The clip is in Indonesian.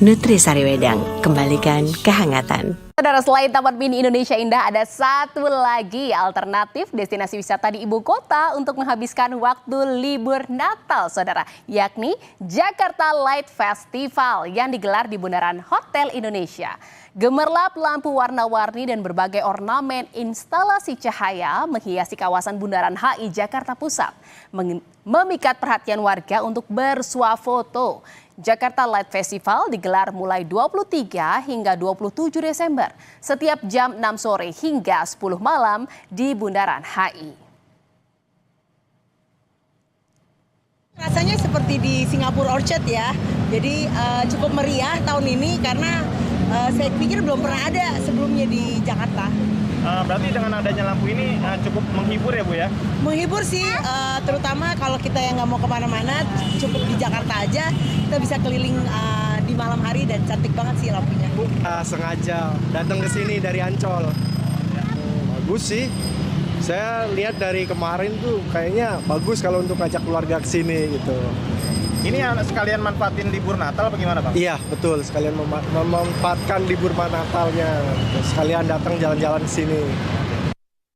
Nutrisari Wedang, kembalikan kehangatan. Saudara, selain Taman Mini Indonesia Indah, ada satu lagi alternatif destinasi wisata di ibu kota untuk menghabiskan waktu libur Natal, saudara, yakni Jakarta Light Festival yang digelar di Bundaran Hotel Indonesia. Gemerlap lampu warna-warni dan berbagai ornamen instalasi cahaya menghiasi kawasan Bundaran HI Jakarta Pusat, memikat perhatian warga untuk bersuah foto. Jakarta Light Festival digelar mulai 23 hingga 27 Desember, setiap jam 6 sore hingga 10 malam di Bundaran HI. Rasanya seperti di Singapura Orchard ya, jadi cukup meriah tahun ini karena saya pikir belum pernah ada sebelumnya di Jakarta. Berarti dengan adanya lampu ini cukup menghibur ya Bu ya? Menghibur sih, terutama kalau kita yang nggak mau kemana-mana, cukup di Jakarta aja, kita bisa keliling di malam hari dan cantik banget sih lampunya. Sengaja datang ke sini dari Ancol. Bagus sih. Saya lihat dari kemarin tuh kayaknya bagus kalau untuk ajak keluarga ke sini gitu. Ini sekalian manfaatin libur Natal apa gimana Bang? Iya betul, sekalian memanfaatkan libur Natalnya. Sekalian datang jalan-jalan ke sini.